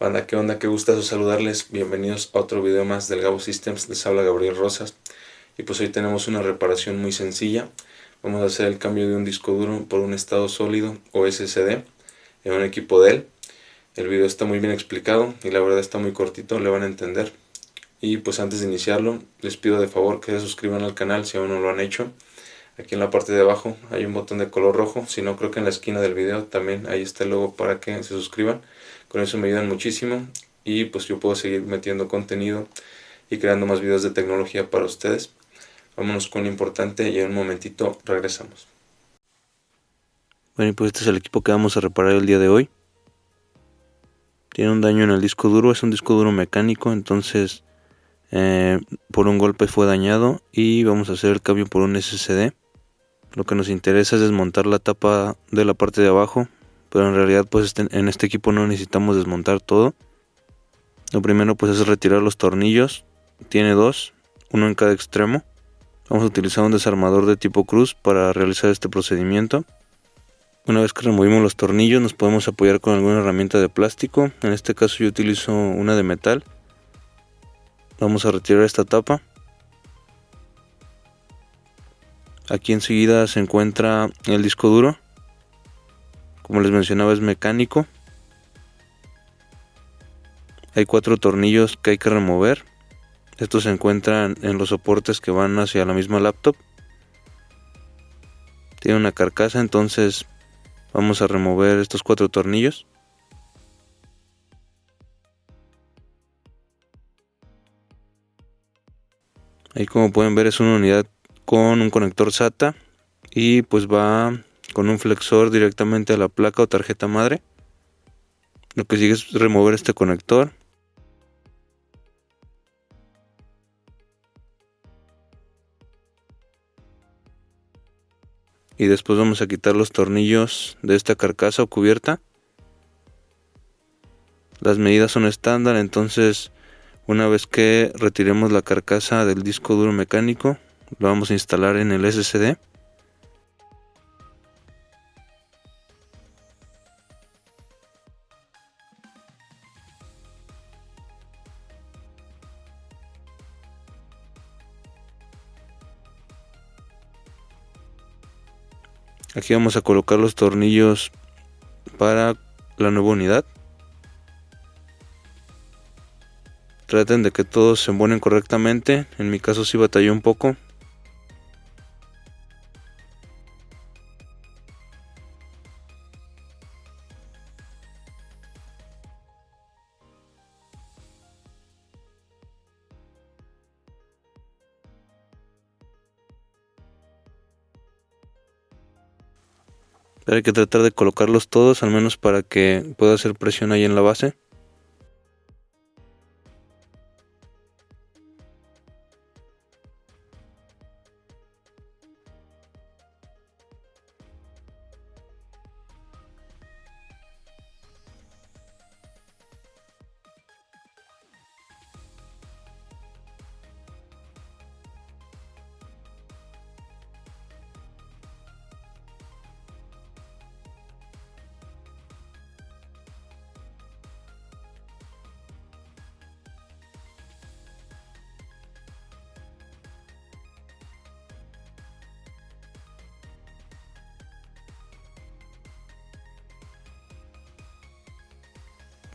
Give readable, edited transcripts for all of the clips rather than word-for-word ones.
Banda, ¿qué onda? Qué gustazo saludarles. Bienvenidos a otro video más del Gabo Systems. Les habla Gabriel Rosas. Y pues hoy tenemos una reparación muy sencilla. Vamos a hacer el cambio de un disco duro por un estado sólido o SSD en un equipo Dell. El video está muy bien explicado y la verdad está muy cortito, le van a entender. Y pues antes de iniciarlo, les pido de favor que se suscriban al canal si aún no lo han hecho. Aquí en la parte de abajo hay un botón de color rojo, si no creo que en la esquina del video también ahí está el logo para que se suscriban. Con eso me ayudan muchísimo y pues yo puedo seguir metiendo contenido y creando más videos de tecnología para ustedes. Vámonos con lo importante y en un momentito regresamos. Bueno, y pues este es el equipo que vamos a reparar el día de hoy. Tiene un daño en el disco duro, es un disco duro mecánico, entonces por un golpe fue dañado y vamos a hacer el cambio por un SSD. Lo que nos interesa es desmontar la tapa de la parte de abajo, pero en realidad pues en este equipo no necesitamos desmontar todo. Lo primero pues es retirar los tornillos, tiene dos, uno en cada extremo. Vamos a utilizar un desarmador de tipo cruz para realizar este procedimiento. Una vez que removimos los tornillos nos podemos apoyar con alguna herramienta de plástico. En este caso yo utilizo una de metal. Vamos a retirar esta tapa. Aquí enseguida se encuentra el disco duro. Como les mencionaba, es mecánico. Hay 4 tornillos que hay que remover. Estos se encuentran en los soportes que van hacia la misma laptop. Tiene una carcasa, entonces vamos a remover estos 4 tornillos. Ahí, como pueden ver, es una unidad con un conector SATA y pues va con un flexor directamente a la placa o tarjeta madre. Lo que sigue es remover este conector. Y después vamos a quitar los tornillos de esta carcasa o cubierta. Las medidas son estándar, entonces una vez que retiremos la carcasa del disco duro mecánico, lo vamos a instalar en el SSD. Aquí vamos a colocar los tornillos para la nueva unidad. Traten de que todos se embonen correctamente. En mi caso sí batallé un poco. Pero hay que tratar de colocarlos todos, al menos para que pueda hacer presión ahí en la base.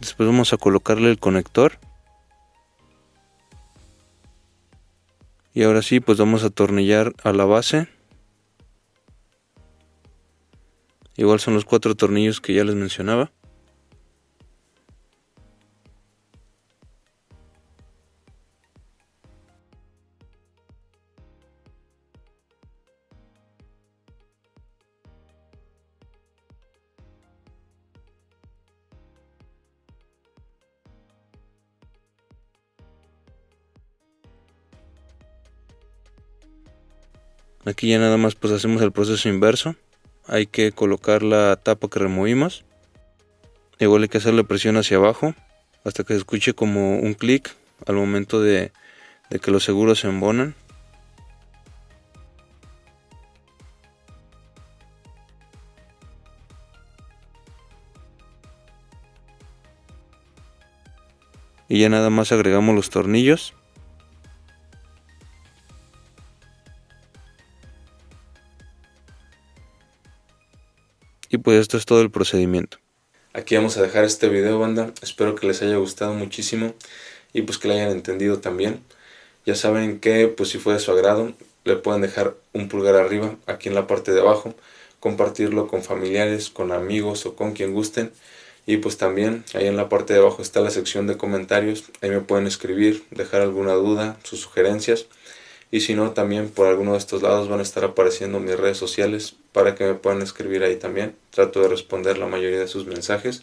Después vamos a colocarle el conector. Y ahora sí, pues vamos a atornillar a la base. Igual son los 4 tornillos que ya les mencionaba. Aquí ya nada más pues hacemos el proceso inverso. Hay que colocar la tapa que removimos. Igual hay que hacerle presión hacia abajo hasta que se escuche como un clic al momento de que los seguros se embonan. Y ya nada más agregamos los tornillos. Y pues esto es todo el procedimiento. Aquí vamos a dejar este video, banda. Espero que les haya gustado muchísimo y pues que lo hayan entendido también. Ya saben que pues si fue de su agrado, le pueden dejar un pulgar arriba aquí en la parte de abajo, compartirlo con familiares, con amigos o con quien gusten. Y pues también ahí en la parte de abajo está la sección de comentarios, ahí me pueden escribir, dejar alguna duda, sus sugerencias. Y si no, también por alguno de estos lados van a estar apareciendo mis redes sociales para que me puedan escribir ahí también. Trato de responder la mayoría de sus mensajes.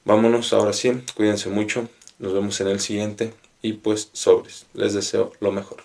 Vámonos, ahora sí, cuídense mucho, nos vemos en el siguiente y pues sobres, les deseo lo mejor.